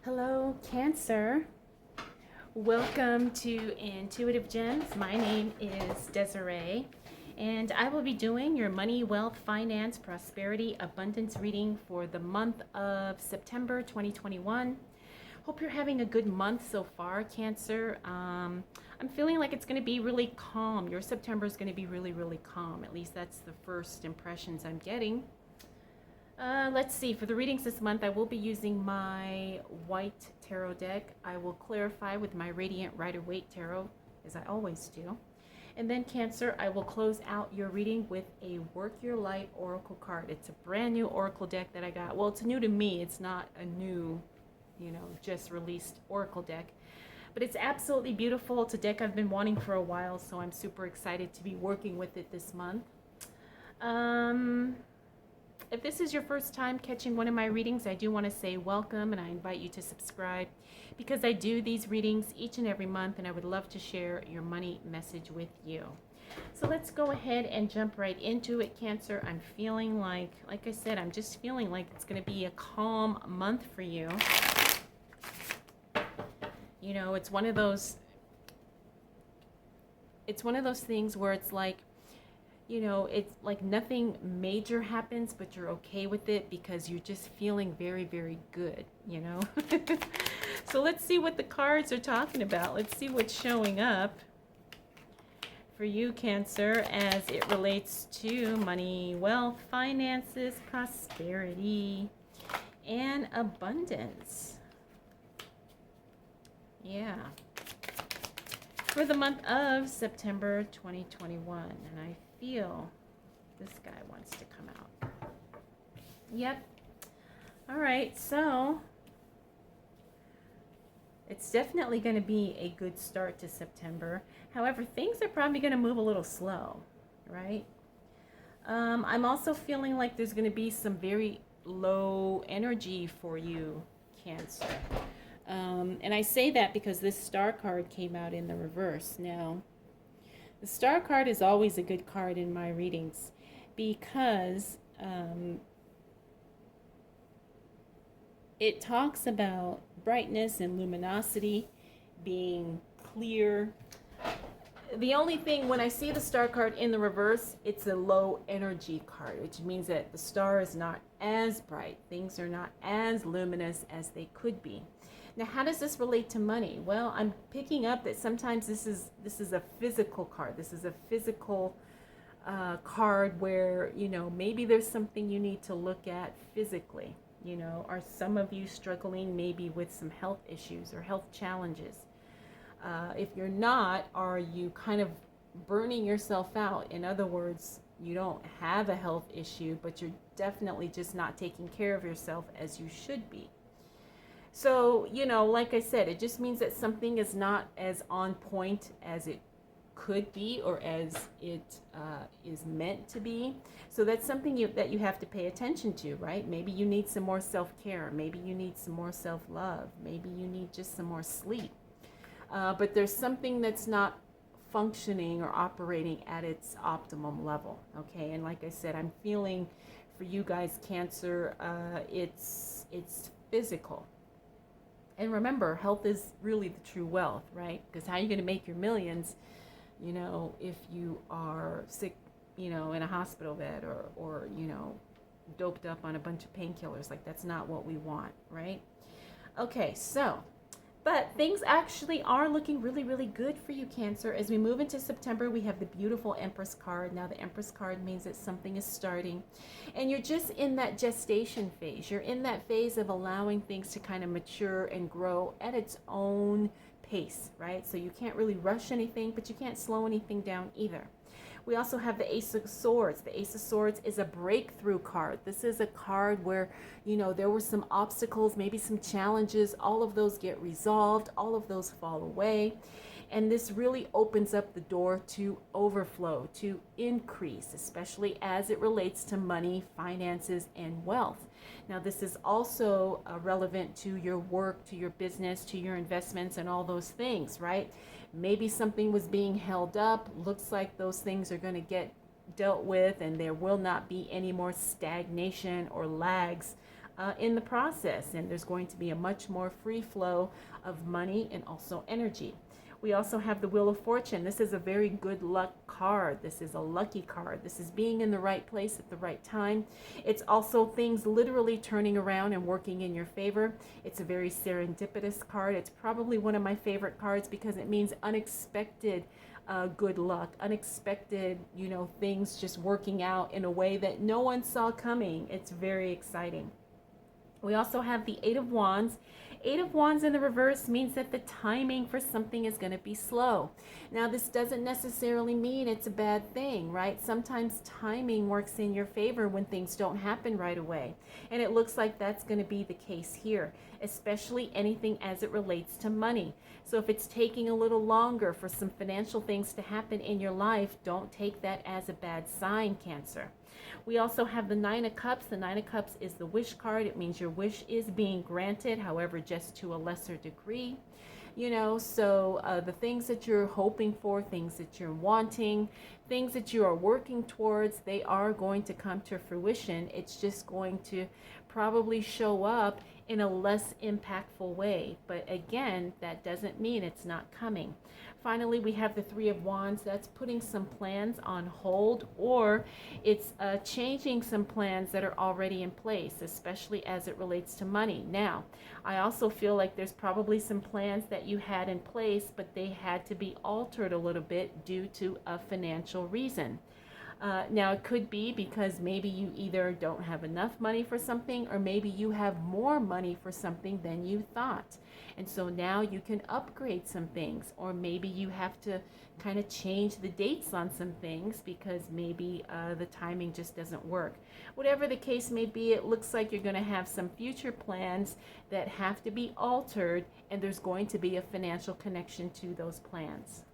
Hello, Cancer. Welcome to Intuitive Gems. My name is Desiree, and I will be doing your money, wealth, finance, prosperity, abundance reading for the month of September 2021. Hope you're having a good month so far, Cancer. I'm feeling like it's going to be really calm. Your September is going to be really, really calm. At least that's the first impressions I'm getting. Let's see, for the readings this month, I will be using my white tarot deck. I will clarify with my Radiant Rider-Waite tarot, as I always do. And then Cancer, I will close out your reading with a Work Your Light Oracle card. It's a brand new Oracle deck that I got. Well, it's new to me. It's not a new, just released Oracle deck. But it's absolutely beautiful. It's a deck I've been wanting for a while, so I'm super excited to be working with it this month. If this is your first time catching one of my readings, I do want to say welcome, and I invite you to subscribe because I do these readings each and every month, and I would love to share your money message with you. So let's go ahead and jump right into it, Cancer. I'm feeling like I said, I'm just feeling like it's going to be a calm month for you. It's one of those things where it's like, it's like nothing major happens, but you're okay with it because you're just feeling very, very good, So let's see what the cards are talking about. Let's see what's showing up for you, Cancer, as it relates to money, wealth, finances, prosperity, and abundance. Yeah. For the month of September 2021, and I feel this guy wants to come out. Yep. All right, so it's definitely going to be a good start to September. However, things are probably going to move a little slow, right? I'm also feeling like there's going to be some very low energy for you, Cancer. And I say that because this star card came out in the reverse. Now, the star card is always a good card in my readings because it talks about brightness and luminosity, being clear. The only thing, when I see the star card in the reverse, it's a low energy card, which means that the star is not as bright. Things are not as luminous as they could be. Now, how does this relate to money? Well, I'm picking up that sometimes this is a physical card. This is a physical card where, maybe there's something you need to look at physically. Are some of you struggling maybe with some health issues or health challenges? If you're not, are you kind of burning yourself out? In other words, you don't have a health issue, but you're definitely just not taking care of yourself as you should be. So, like I said, it just means that something is not as on point as it could be or as it is meant to be. So that's something that you have to pay attention to, right? Maybe you need some more self-care. Maybe you need some more self-love. Maybe you need just some more sleep. But there's something that's not functioning or operating at its optimum level, okay? And like I said, I'm feeling for you guys, Cancer, it's physical. And remember, health is really the true wealth, right? Because how are you going to make your millions, if you are sick, in a hospital bed or doped up on a bunch of painkillers? Like, that's not what we want, right? Okay, so, but things actually are looking really, really good for you, Cancer. As we move into September, we have the beautiful Empress card. Now, the Empress card means that something is starting. And you're just in that gestation phase. You're in that phase of allowing things to kind of mature and grow at its own pace, right? So you can't really rush anything, but you can't slow anything down either. We also have the Ace of Swords. The Ace of Swords is a breakthrough card. This is a card where, there were some obstacles, maybe some challenges. All of those get resolved. All of those fall away. And this really opens up the door to overflow, to increase, especially as it relates to money, finances, and wealth. Now, this is also relevant to your work, to your business, to your investments, and all those things, right? Maybe something was being held up. Looks like those things are going to get dealt with, and there will not be any more stagnation or lags in the process, and there's going to be a much more free flow of money and also energy. We also have the Wheel of Fortune. This is a very good luck card. This is a lucky card. This is being in the right place at the right time. It's also things literally turning around and working in your favor. It's a very serendipitous card. It's probably one of my favorite cards because it means unexpected good luck, unexpected, things just working out in a way that no one saw coming. It's very exciting. We also have the Eight of Wands. Eight of Wands in the reverse means that the timing for something is going to be slow. Now, this doesn't necessarily mean it's a bad thing, right? Sometimes timing works in your favor when things don't happen right away. And it looks like that's going to be the case here, especially anything as it relates to money. So if it's taking a little longer for some financial things to happen in your life, don't take that as a bad sign, Cancer. We also have the Nine of Cups. The Nine of Cups is the wish card. It means your wish is being granted, however, just to a lesser degree. So the things that you're hoping for, things that you're wanting, things that you are working towards, they are going to come to fruition. It's just going to probably show up in a less impactful way. But again, that doesn't mean it's not coming. Finally, we have the Three of Wands. That's putting some plans on hold, or it's changing some plans that are already in place, especially as it relates to money. Now, I also feel like there's probably some plans that you had in place, but they had to be altered a little bit due to a financial reason. Now, it could be because maybe you either don't have enough money for something, or maybe you have more money for something than you thought. And so now you can upgrade some things, or maybe you have to kind of change the dates on some things because maybe the timing just doesn't work. Whatever the case may be, it looks like you're going to have some future plans that have to be altered, and there's going to be a financial connection to those plans.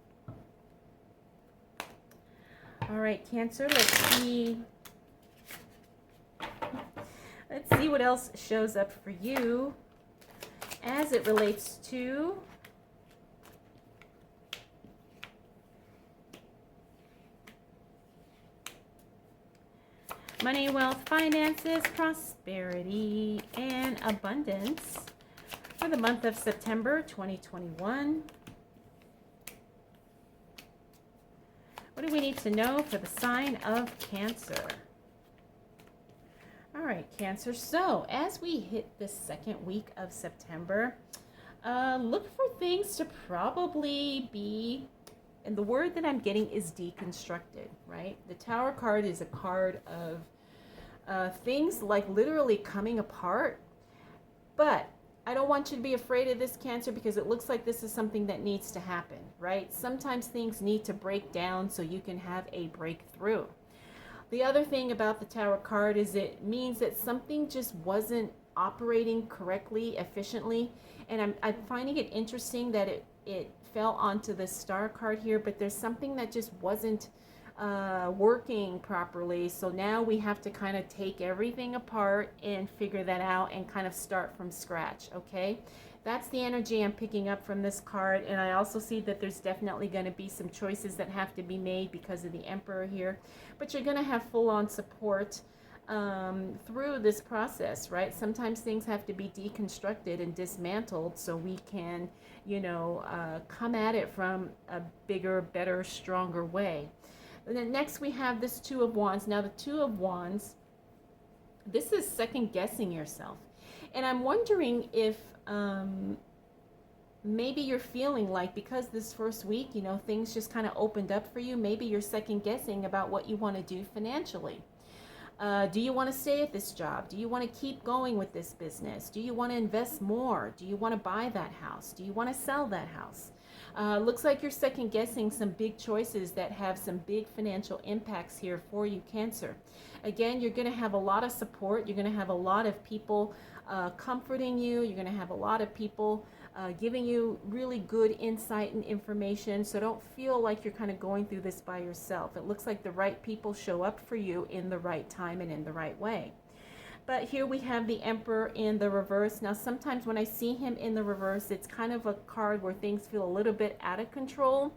All right, Cancer, let's see what else shows up for you as it relates to money, wealth, finances, prosperity, and abundance for the month of September 2021. What do we need to know for the sign of Cancer? All right, Cancer. So as we hit the second week of September, look for things to probably be, and the word that I'm getting is deconstructed, right? The Tower card is a card of things like literally coming apart, but I don't want you to be afraid of this, Cancer, because it looks like this is something that needs to happen, right? Sometimes things need to break down so you can have a breakthrough. The other thing about the Tower card is it means that something just wasn't operating correctly, efficiently. And I'm finding it interesting that it fell onto the Star card here, but there's something that just wasn't working properly. So now we have to kind of take everything apart and figure that out and kind of start from scratch, okay? That's the energy I'm picking up from this card. And I also see that there's definitely going to be some choices that have to be made because of the Emperor here. But you're going to have full-on support through this process, right? Sometimes things have to be deconstructed and dismantled so we can, come at it from a bigger, better, stronger way. And then next we have this Two of Wands. Now the Two of Wands, this is second guessing yourself. And I'm wondering if maybe you're feeling like because this first week, things just kind of opened up for you, maybe you're second guessing about what you want to do financially. Do you want to stay at this job? Do you want to keep going with this business? Do you want to invest more? Do you want to buy that house? Do you want to sell that house? Looks like you're second guessing some big choices that have some big financial impacts here for you, Cancer. Again, you're going to have a lot of support. You're going to have a lot of people comforting you. You're going to have a lot of people giving you really good insight and information. So don't feel like you're kind of going through this by yourself. It looks like the right people show up for you in the right time and in the right way. But here we have the Emperor in the reverse. Now, sometimes when I see him in the reverse, it's kind of a card where things feel a little bit out of control.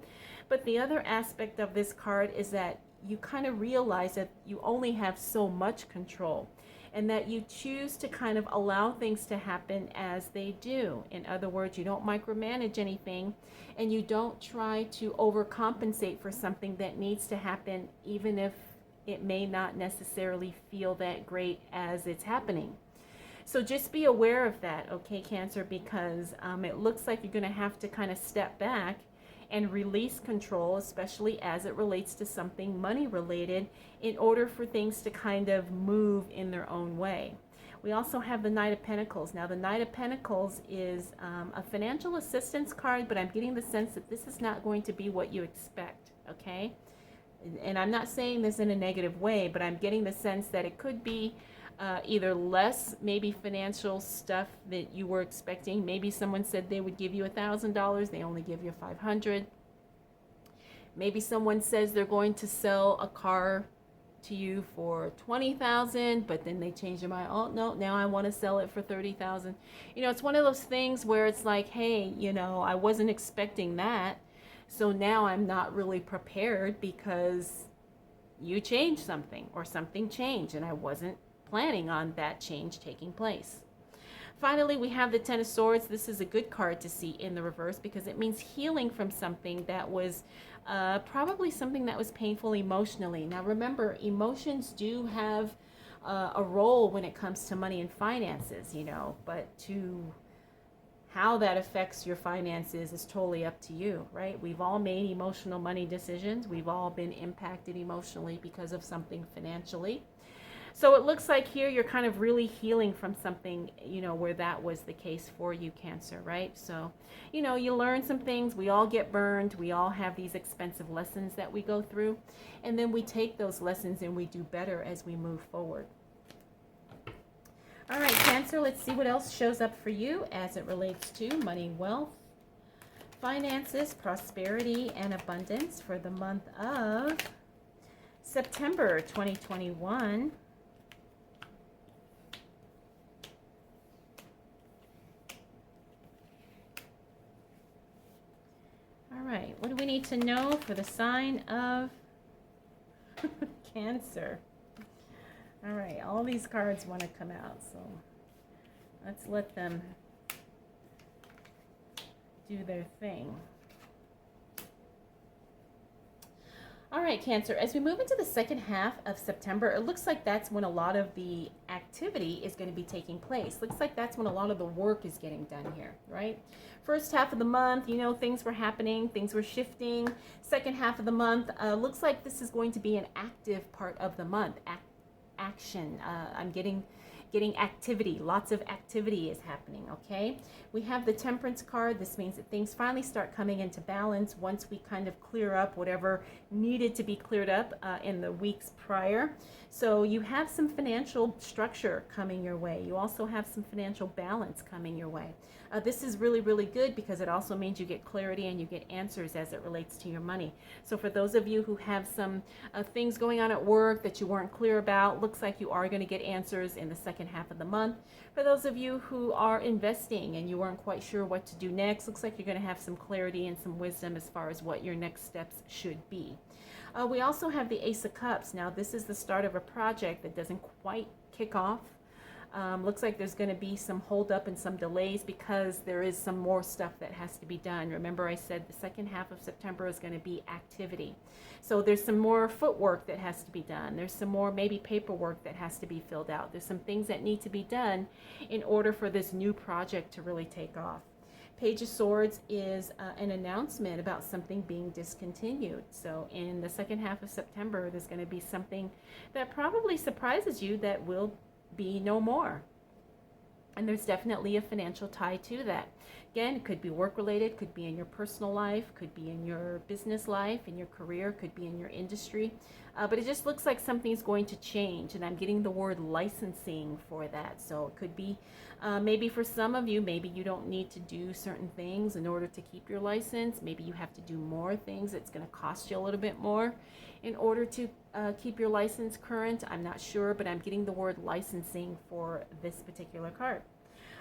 But the other aspect of this card is that you kind of realize that you only have so much control. and that you choose to kind of allow things to happen as they do. In other words, you don't micromanage anything, and you don't try to overcompensate for something that needs to happen, even if it may not necessarily feel that great as it's happening. So just be aware of that, okay, Cancer, because it looks like you're going to have to kind of step back and release control, especially as it relates to something money related, in order for things to kind of move in their own way. We also have the Knight of Pentacles. Now, the Knight of Pentacles is a financial assistance card, but I'm getting the sense that this is not going to be what you expect, okay? And I'm not saying this in a negative way, but I'm getting the sense that it could be either less, maybe financial stuff that you were expecting. Maybe someone said they would give you $1,000, they only give you $500. Maybe someone says they're going to sell a car to you for $20,000, but then they change their mind. Oh no, now I want to sell it for $30,000. You know, it's one of those things where it's like, hey, you know, I wasn't expecting that, so now I'm not really prepared because you changed something, or something changed, and I wasn't planning on that change taking place. Finally, we have the Ten of Swords. This is a good card to see in the reverse because it means healing from something that was probably something that was painful emotionally. Now remember, emotions do have a role when it comes to money and finances, you know, but to how that affects your finances is totally up to you, right? We've all made emotional money decisions. We've all been impacted emotionally because of something financially. So it looks like here you're kind of really healing from something, you know, where that was the case for you, Cancer, right? So, you know, you learn some things. We all get burned. We all have these expensive lessons that we go through. And then we take those lessons and we do better as we move forward. All right, Cancer, let's see what else shows up for you as it relates to money, wealth, finances, prosperity, and abundance for the month of September 2021. All right, what do we need to know for the sign of Cancer? All right, all these cards want to come out, so let's let them do their thing. All right, Cancer, as we move into the second half of September, it looks like that's when a lot of the activity is going to be taking place. Looks like that's when a lot of the work is getting done here, right? First half of the month, you know, things were happening, things were shifting. Second half of the month, looks like this is going to be an active part of the month. Action. I'm getting activity. Lots of activity is happening, okay? We have the Temperance card. This means that things finally start coming into balance once we kind of clear up whatever needed to be cleared up in the weeks prior. So you have some financial structure coming your way. You also have some financial balance coming your way. This is really, really good because it also means you get clarity and you get answers as it relates to your money. So for those of you who have some things going on at work that you weren't clear about, looks like you are going to get answers in the second half of the month. For those of you who are investing and you weren't quite sure what to do next, looks like you're going to have some clarity and some wisdom as far as what your next steps should be. We also have the Ace of Cups. Now this is the start of a project that doesn't quite kick off. Looks like there's going to be some hold up and some delays because there is some more stuff that has to be done. Remember I said the second half of September is going to be activity. So there's some more footwork that has to be done. There's some more maybe paperwork that has to be filled out. There's some things that need to be done in order for this new project to really take off. Page of Swords is an announcement about something being discontinued. So in the second half of September, there's going to be something that probably surprises you that will be no more. And there's definitely a financial tie to that. Again, it could be work related, could be in your personal life, could be in your business life, in your career, could be in your industry. But it just looks like something's going to change, and I'm getting the word licensing for that. So it could be maybe for some of you, maybe you don't need to do certain things in order to keep your license. Maybe you have to do more things. It's going to cost you a little bit more in order to keep your license current. I'm not sure, but I'm getting the word licensing for this particular card.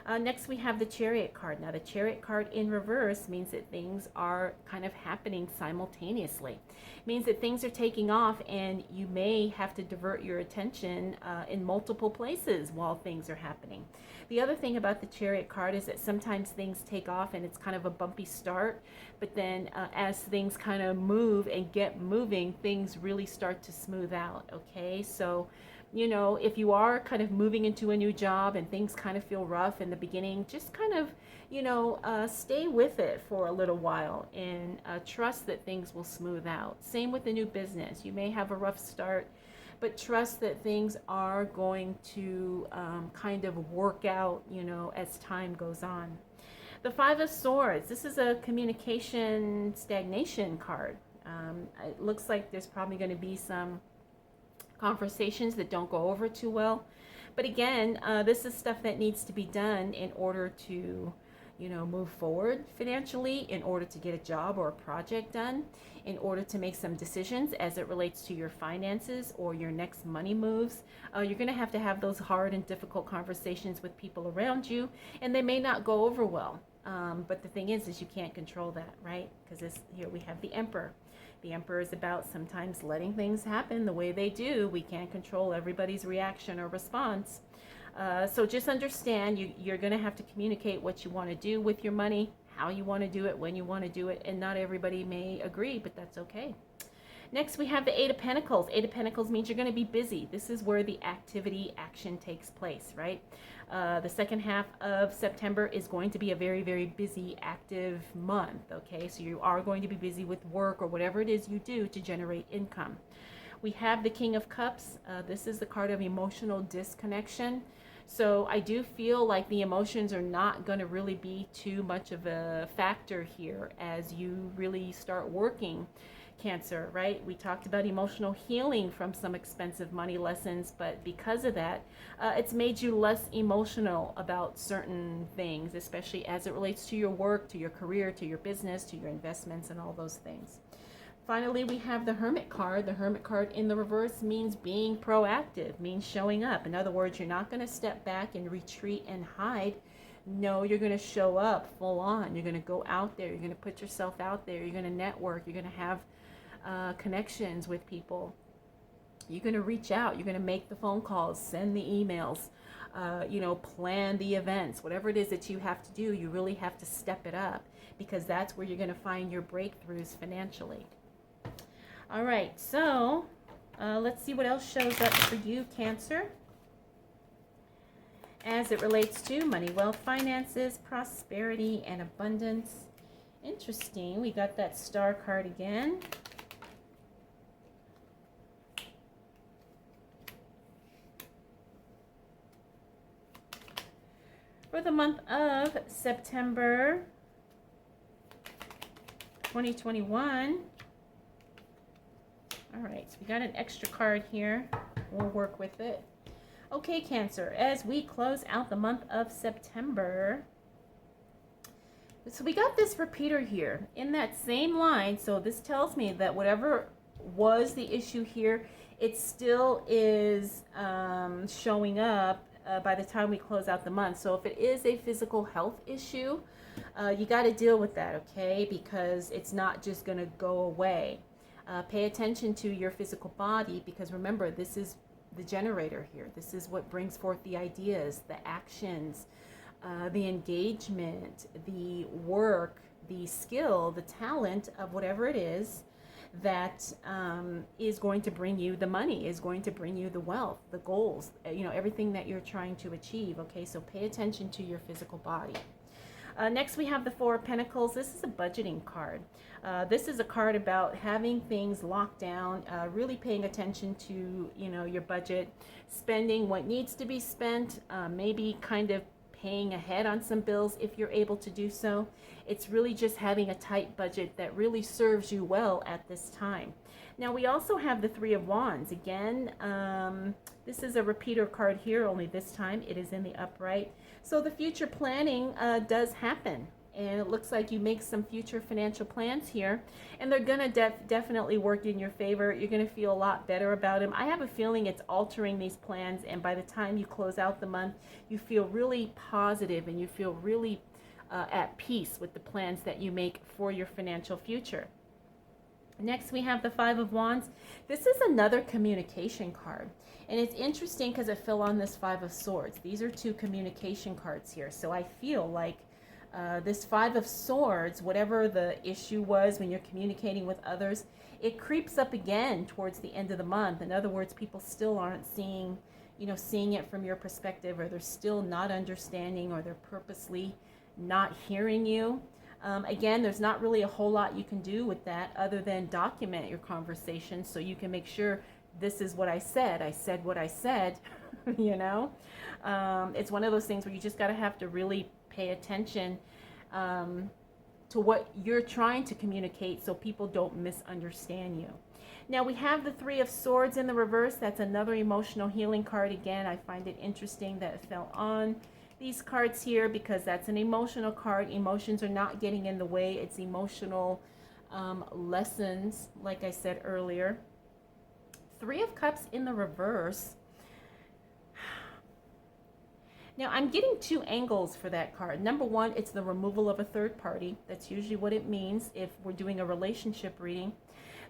Next, we have the Chariot card. Now, the Chariot card in reverse means that things are kind of happening simultaneously. It means that things are taking off, and you may have to divert your attention in multiple places while things are happening. The other thing about the Chariot card is that sometimes things take off and it's kind of a bumpy start, but then as things kind of move and get moving, things really start to smooth out, okay? So, you know, if you are kind of moving into a new job and things kind of feel rough in the beginning, just kind of, you know, stay with it for a little while and trust that things will smooth out. Same with the new business. You may have a rough start, but trust that things are going to kind of work out, you know, as time goes on. The Five of Swords. This is a communication stagnation card. It looks like there's probably going to be some conversations that don't go over too well. But again, this is stuff that needs to be done in order to, you know, move forward financially, in order to get a job or a project done, in order to make some decisions as it relates to your finances or your next money moves. You're going to have those hard and difficult conversations with people around you, and they may not go over well. But the thing is you can't control that, right? Because here we have the Emperor. The Emperor is about sometimes letting things happen the way they do. We can't control everybody's reaction or response. So just understand you're going to have to communicate what you want to do with your money, how you want to do it, when you want to do it, and not everybody may agree, but that's okay. Next, we have the Eight of Pentacles. Eight of Pentacles means you're going to be busy. This is where the action takes place, right? The second half of September is going to be a very, very busy, active month, okay? So you are going to be busy with work or whatever it is you do to generate income. We have the King of Cups. This is the card of emotional disconnection. So I do feel like the emotions are not going to really be too much of a factor here as you really start working, Cancer, right? We talked about emotional healing from some expensive money lessons, but because of that, it's made you less emotional about certain things, especially as it relates to your work, to your career, to your business, to your investments, and all those things. Finally, we have the Hermit card. The Hermit card in the reverse means being proactive, means showing up. In other words, you're not going to step back and retreat and hide. No, you're going to show up full on. You're going to go out there. You're going to put yourself out there. You're going to network. You're going to have connections with people. You're going to reach out. You're going to make the phone calls, send the emails, you know, plan the events. Whatever it is that you have to do, you really have to step it up, because that's where you're going to find your breakthroughs financially. All right, so let's see what else shows up for you, Cancer, as it relates to money, wealth, finances, prosperity, and abundance. Interesting. We got that Star card again. For the month of September 2021. All right, so we got an extra card here. We'll work with it. Okay, Cancer, as we close out the month of September, so we got this repeater here in that same line. So this tells me that whatever was the issue here, it still is showing up by the time we close out the month. So if it is a physical health issue, you got to deal with that, okay? Because it's not just going to go away. Pay attention to your physical body, because remember, this is the generator here. This is what brings forth the ideas, the actions, the engagement, the work, the skill, the talent of whatever it is that is going to bring you the money, is going to bring you the wealth, the goals, you know, everything that you're trying to achieve. Okay, so pay attention to your physical body. Next, we have the Four of Pentacles. This is a budgeting card. This is a card about having things locked down, really paying attention to, you know, your budget, spending what needs to be spent, maybe kind of paying ahead on some bills if you're able to do so. It's really just having a tight budget that really serves you well at this time. Now, we also have the Three of Wands. Again, this is a repeater card here, only this time it is in the upright. So the future planning does happen. And it looks like you make some future financial plans here, and they're gonna definitely work in your favor. You're gonna feel a lot better about them. I have a feeling it's altering these plans, and by the time you close out the month, you feel really positive and you feel really at peace with the plans that you make for your financial future. Next, we have the Five of Wands. This is another communication card. And it's interesting because it fell on this Five of Swords. These are two communication cards here. So I feel like this Five of Swords, whatever the issue was when you're communicating with others, it creeps up again towards the end of the month. In other words, people still aren't seeing it from your perspective, or they're still not understanding, or they're purposely not hearing you. Again, there's not really a whole lot you can do with that other than document your conversation so you can make sure this is what I said. I said what I said, It's one of those things where you just have to really pay attention to what you're trying to communicate so people don't misunderstand you. Now we have the Three of Swords in the reverse. That's another emotional healing card. Again, I find it interesting that it fell on these cards here because that's an emotional card. Emotions are not getting in the way. It's emotional lessons, like I said earlier. Three of Cups in the reverse. Now I'm getting two angles for that card. Number one, it's the removal of a third party. That's usually what it means if we're doing a relationship reading.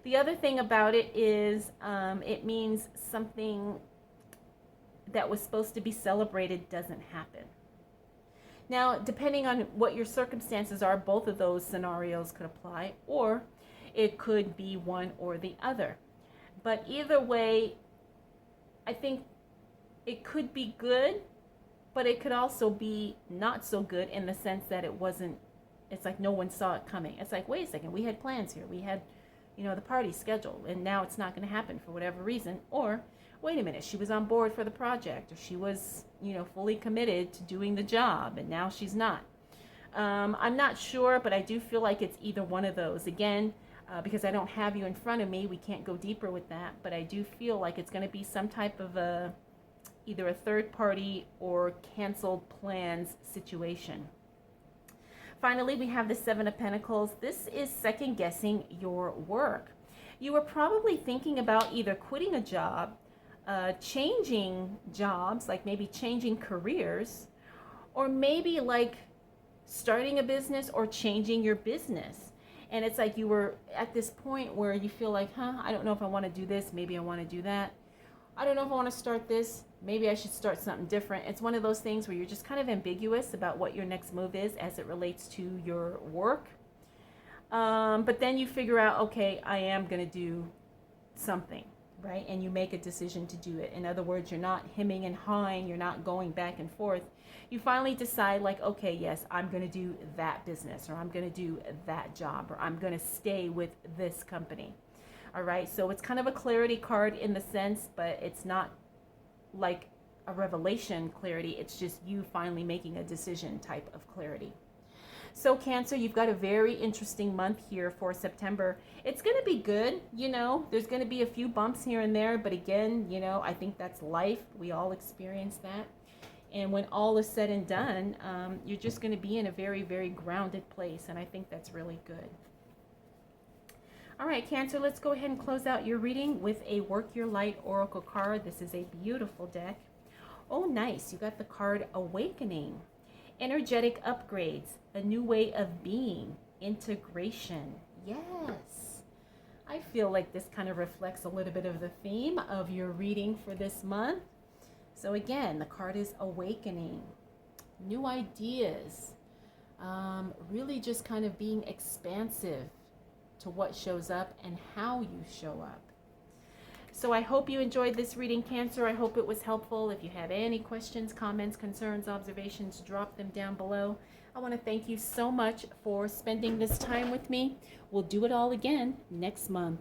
The other thing about it is it means something that was supposed to be celebrated doesn't happen. Now, depending on what your circumstances are, both of those scenarios could apply, or it could be one or the other. But either way, I think it could be good, but it could also be not so good in the sense that it's like no one saw it coming. It's like, wait a second, we had plans here. We had, the party scheduled, and now it's not going to happen for whatever reason. Or, wait a minute, she was on board for the project, or she was, fully committed to doing the job, and now she's not. I'm not sure, but I do feel like it's either one of those. Again, because I don't have you in front of me, we can't go deeper with that, but I do feel like it's going to be some type of either a third party or canceled plans situation. Finally, we have the Seven of Pentacles. This is second guessing your work. You were probably thinking about either quitting a job, changing jobs, like maybe changing careers, or maybe like starting a business or changing your business. And it's like you were at this point where you feel like, I don't know if I want to do this. Maybe I want to do that. I don't know if I want to start this. Maybe I should start something different. It's one of those things where you're just kind of ambiguous about what your next move is as it relates to your work. But then you figure out, okay, I am going to do something, right? And you make a decision to do it. In other words, you're not hemming and hawing. You're not going back and forth. You finally decide like, okay, yes, I'm going to do that business, or I'm going to do that job, or I'm going to stay with this company. All right. So it's kind of a clarity card in the sense, but it's not like a revelation clarity. It's just you finally making a decision type of clarity. So Cancer, you've got a very interesting month here for September. It's going to be good. There's going to be a few bumps here and there, but again, I think that's life. We all experience that. And when all is said and done, you're just going to be in a very, very grounded place. And I think that's really good. All right, Cancer, let's go ahead and close out your reading with a Work Your Light Oracle card. This is a beautiful deck. Oh, nice. You got the card Awakening. Energetic upgrades, a new way of being, integration. Yes. I feel like this kind of reflects a little bit of the theme of your reading for this month. So again, the card is Awakening, new ideas, really just kind of being expansive to what shows up and how you show up. So I hope you enjoyed this reading, Cancer. I hope it was helpful. If you have any questions, comments, concerns, observations, drop them down below. I want to thank you so much for spending this time with me. We'll do it all again next month.